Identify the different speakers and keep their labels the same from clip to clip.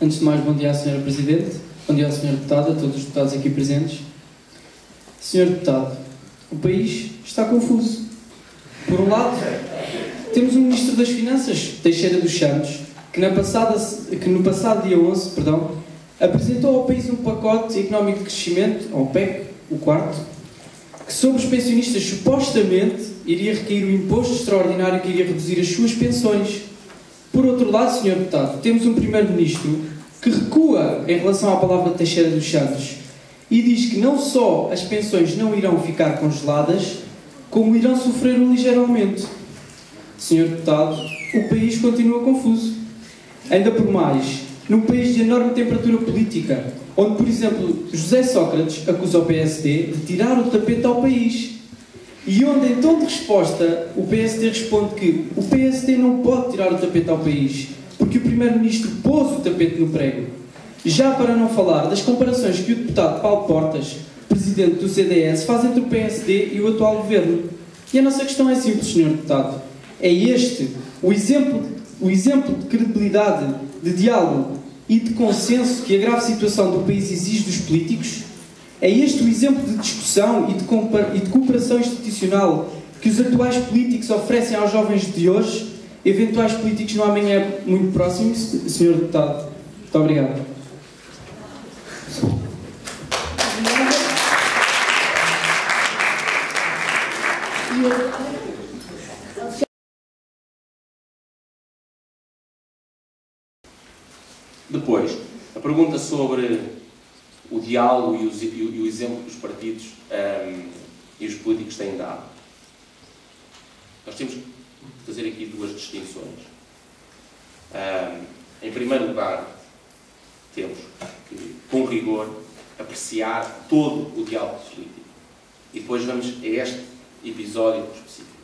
Speaker 1: Antes de mais, bom dia à Sra. Presidente, bom dia ao Sr. Deputado, a todos os deputados aqui presentes. Sr. Deputado, o país está confuso. Por um lado, temos o Ministro das Finanças, Teixeira dos Santos, que no passado dia 11, apresentou ao país um pacote económico de crescimento, ao PEC, o quarto, que sobre os pensionistas supostamente iria recair o imposto extraordinário que iria reduzir as suas pensões. Por outro lado, Sr. Deputado, temos um Primeiro-Ministro que recua em relação à palavra de Teixeira dos Santos e diz que não só as pensões não irão ficar congeladas, como irão sofrer um ligeiro aumento. Sr. Deputado, o país continua confuso. Ainda por mais, num país de enorme temperatura política, onde, por exemplo, José Sócrates acusa o PSD de tirar o tapete ao país. E onde, em tom de resposta, o PSD responde que o PSD não pode tirar o tapete ao país, porque o Primeiro-Ministro pôs o tapete no prego. Já para não falar das comparações que o deputado Paulo Portas, presidente do CDS, faz entre o PSD e o atual governo. E a nossa questão é simples, Sr. Deputado. É este o exemplo de credibilidade, de diálogo e de consenso que a grave situação do país exige dos políticos? É este o exemplo de discussão e de cooperação institucional que os atuais políticos oferecem aos jovens de hoje, eventuais políticos no amanhã muito próximo, Sr. Deputado? Muito obrigado.
Speaker 2: Depois, a pergunta sobre o diálogo e o exemplo que os partidos e os políticos têm dado. Nós temos que fazer aqui duas distinções. Em primeiro lugar, temos que, com rigor, apreciar todo o diálogo político. E depois vamos a este episódio específico.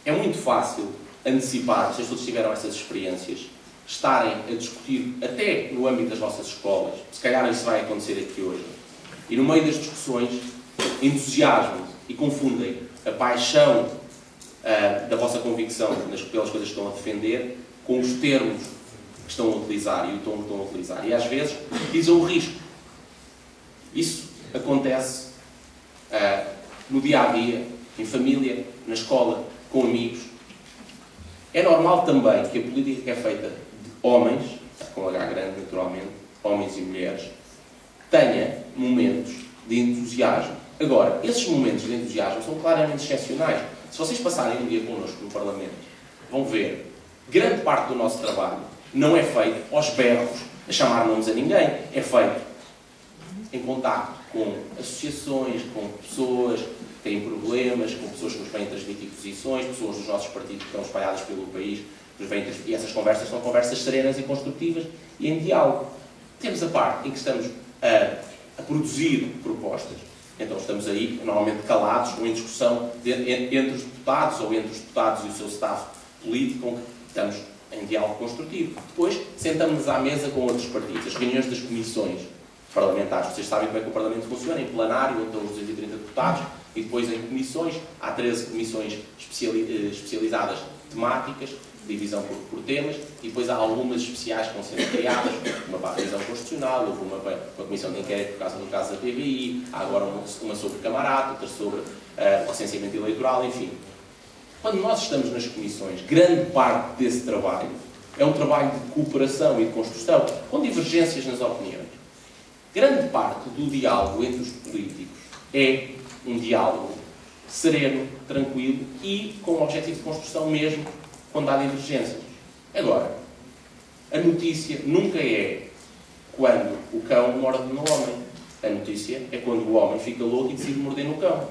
Speaker 2: É muito fácil antecipar, vocês todos tiveram essas experiências, estarem a discutir, até no âmbito das vossas escolas, se calhar isso vai acontecer aqui hoje, e no meio das discussões entusiasmam e confundem a paixão da vossa convicção pelas coisas que estão a defender com os termos que estão a utilizar e o tom que estão a utilizar. E às vezes utilizam o risco. Isso acontece no dia-a-dia, em família, na escola, com amigos. É normal também que a política que é feita de homens, com H grande naturalmente, homens e mulheres, tenha momentos de entusiasmo. Agora, esses momentos de entusiasmo são claramente excepcionais. Se vocês passarem um dia connosco no Parlamento, vão ver que grande parte do nosso trabalho não é feito aos berros, a chamar nomes a ninguém. É feito em contacto com associações, com pessoas que têm problemas, com pessoas que nos vêm transmitir posições, pessoas dos nossos partidos que estão espalhadas pelo país, e essas conversas são conversas serenas e construtivas e em diálogo. Temos a parte em que estamos a produzir propostas. Então estamos aí, normalmente calados, ou em discussão entre os deputados, ou entre os deputados e o seu staff político, com que estamos em diálogo construtivo. Depois, sentamos-nos à mesa com outros partidos. As reuniões das comissões parlamentares, vocês sabem como é que o Parlamento funciona, em plenário, onde estão os 230 deputados, e depois em comissões. Há 13 comissões especializadas temáticas, divisão por temas, e depois há algumas especiais que vão ser criadas, uma para a revisão constitucional, houve uma para a comissão de inquérito por causa do caso da TVI, há agora uma sobre camarato, outra sobre o recenseamento eleitoral, enfim. Quando nós estamos nas comissões, grande parte desse trabalho é um trabalho de cooperação e de construção, com divergências nas opiniões. Grande parte do diálogo entre os políticos é um diálogo sereno, tranquilo e com o objetivo de construção mesmo quando há divergências. Agora, a notícia nunca é quando o cão morde no homem. A notícia é quando o homem fica louco e decide morder no cão.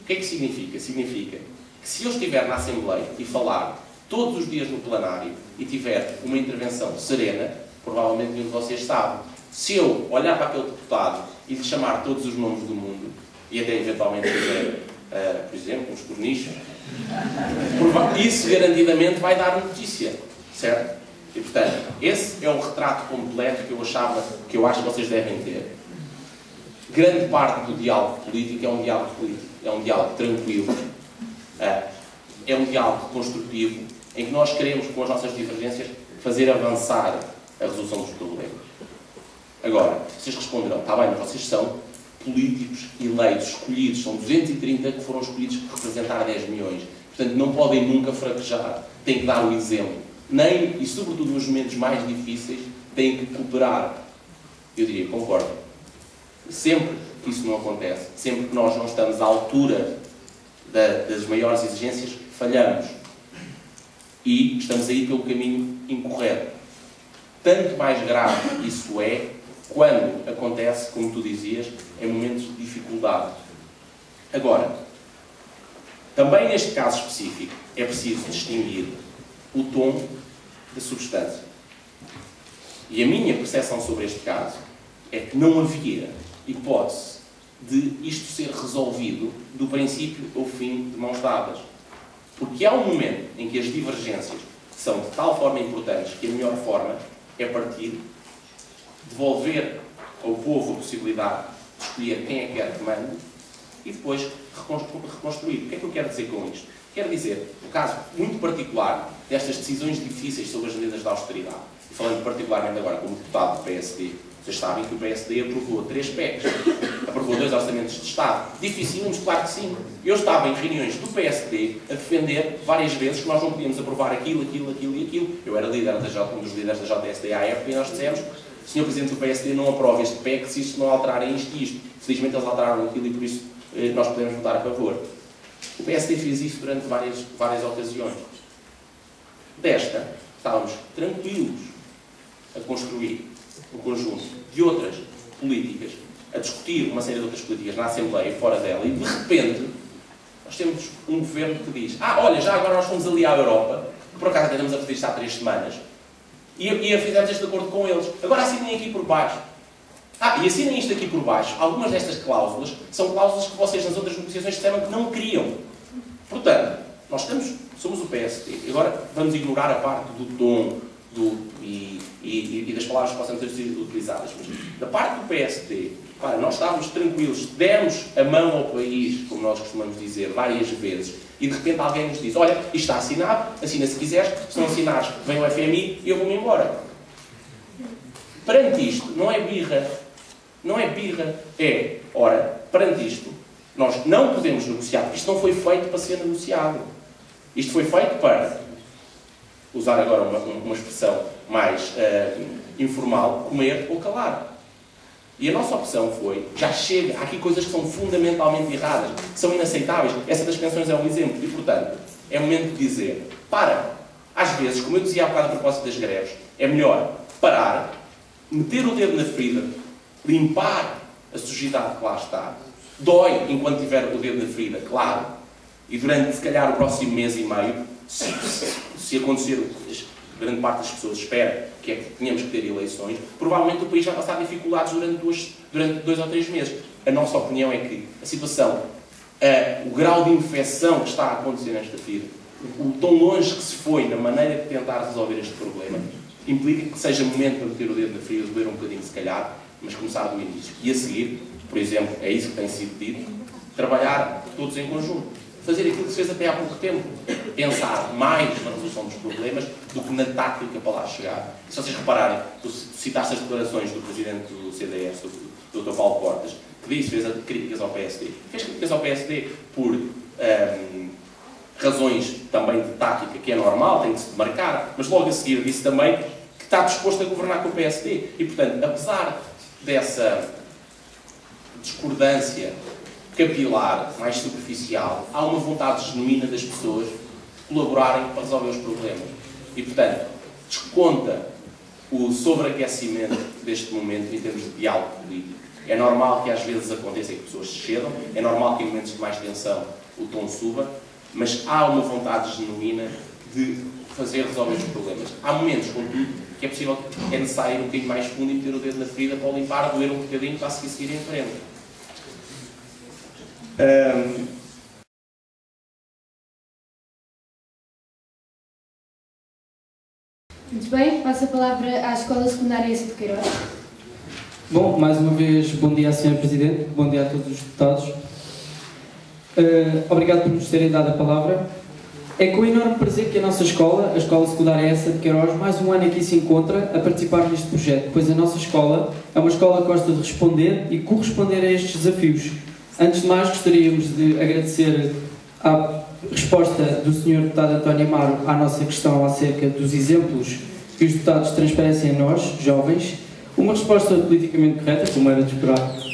Speaker 2: O que é que significa? Significa que se eu estiver na Assembleia e falar todos os dias no plenário e tiver uma intervenção serena, provavelmente nenhum de vocês sabe. Se eu olhar para aquele deputado e lhe chamar todos os nomes do mundo, e até eventualmente dizer, por exemplo, uns cornichos, isso garantidamente vai dar notícia, certo? E portanto, esse é o retrato completo que eu acho que vocês devem ter. Grande parte do diálogo político é um diálogo político, é um diálogo tranquilo, é um diálogo construtivo, em que nós queremos, com as nossas divergências, fazer avançar a resolução dos problemas. Agora, vocês responderão, está bem, mas vocês são políticos eleitos, escolhidos, são 230 que foram escolhidos para representar 10 milhões. Portanto, não podem nunca fraquejar, têm que dar o exemplo. Nem, e sobretudo nos momentos mais difíceis, têm que cooperar. Eu diria, concordo. Sempre que isso não acontece, sempre que nós não estamos à altura das maiores exigências, falhamos. E estamos aí pelo caminho incorreto. Tanto mais grave isso é quando acontece, como tu dizias, em momentos de dificuldade. Agora, também neste caso específico, é preciso distinguir o tom da substância. E a minha percepção sobre este caso é que não havia hipótese de isto ser resolvido do princípio ao fim de mãos dadas. Porque há um momento em que as divergências são de tal forma importantes que a melhor forma é partir, devolver ao povo a possibilidade de escolher quem é que quer que mande e depois reconstruir. O que é que eu quero dizer com isto? Quero dizer, no caso muito particular destas decisões difíceis sobre as medidas de austeridade, e falando particularmente agora como deputado do PSD, vocês sabem que o PSD aprovou 3 PECs, aprovou 2 orçamentos de Estado. Dificílimos, claro que sim. Eu estava em reuniões do PSD a defender várias vezes que nós não podíamos aprovar aquilo. Eu era líder um dos líderes da JSD à época e nós dissemos: Sr. Presidente do PSD, não aprove este PEC se isto não alterarem isto e isto. Felizmente eles alteraram aquilo e por isso nós podemos votar a favor. O PSD fez isso durante várias ocasiões. Desta, estávamos tranquilos a construir um conjunto de outras políticas, a discutir uma série de outras políticas na Assembleia e fora dela, e de repente nós temos um governo que diz: olha, já agora nós fomos ali à Europa, que por acaso andamos a fazer isto há 3 semanas, e fizemos este acordo com eles, agora assinem aqui por baixo. E assinem isto aqui por baixo. Algumas destas cláusulas são cláusulas que vocês nas outras negociações disseram que não queriam. Portanto, nós somos o PSD. Agora vamos ignorar a parte do tom e das palavras que possam ter sido utilizadas. Mas da parte do PSD, nós estávamos tranquilos, demos a mão ao país, como nós costumamos dizer, várias vezes, e de repente alguém nos diz: olha, isto está assinado, assina se quiseres, se não assinares, vem o FMI e eu vou-me embora. Perante isto, não é birra. Não é birra. Perante isto, nós não podemos negociar, porque isto não foi feito para ser negociado. Isto foi feito para, usar agora uma expressão mais informal, comer ou calar. E a nossa opção foi: já chega, há aqui coisas que são fundamentalmente erradas, que são inaceitáveis. Essa das pensões é um exemplo. E, portanto, é momento de dizer: às vezes, como eu dizia há bocado a propósito das greves, é melhor parar, meter o dedo na ferida, limpar a sujidade que lá está. Dói enquanto tiver o dedo na ferida, claro. E durante, se calhar, o próximo mês e meio, se acontecer o que grande parte das pessoas espera, que é que tenhamos que ter eleições, provavelmente o país vai passar dificuldades durante 2 ou 3 meses. A nossa opinião é que a situação, o grau de infecção que está a acontecer nesta ferida, o tão longe que se foi na maneira de tentar resolver este problema, implica que seja momento para meter o dedo na ferida, doer um bocadinho se calhar, mas começar do início. E a seguir, por exemplo, é isso que tem sido dito, trabalhar todos em conjunto. Fazer aquilo que se fez até há pouco tempo. Pensar mais na resolução dos problemas do que na tática para lá chegar. E se vocês repararem, tu citaste as declarações do Presidente do CDS, do Dr. Paulo Portas, que disse, fez críticas ao PSD. Fez críticas ao PSD por razões também de tática, que é normal, tem que se demarcar, mas logo a seguir disse também que está disposto a governar com o PSD. E, portanto, apesar dessa discordância capilar, mais superficial, há uma vontade genuína das pessoas colaborarem para resolver os problemas. E, portanto, desconta o sobreaquecimento deste momento em termos de diálogo político. É normal que às vezes aconteça que pessoas se cedam, é normal que em momentos de mais tensão o tom suba, mas há uma vontade genuína de resolver os problemas. Há momentos, contudo, que é possível, é necessário ir um bocadinho mais fundo e meter o dedo na ferida para o limpar, doer um bocadinho para seguir em frente.
Speaker 3: Muito bem, passo a palavra à Escola Secundária Essa de Queiroz.
Speaker 1: Bom, mais uma vez, bom dia, Sr. Presidente, bom dia a todos os deputados. Obrigado por nos terem dado a palavra. É com enorme prazer que a nossa escola, a Escola Secundária Essa de Queiroz, mais um ano aqui se encontra a participar neste projeto, pois a nossa escola é uma escola que gosta de responder e corresponder a estes desafios. Antes de mais, gostaríamos de agradecer a resposta do Sr. Deputado António Amaro à nossa questão acerca dos exemplos que os deputados transparecem a nós, jovens. Uma resposta politicamente correta, como era de esperar.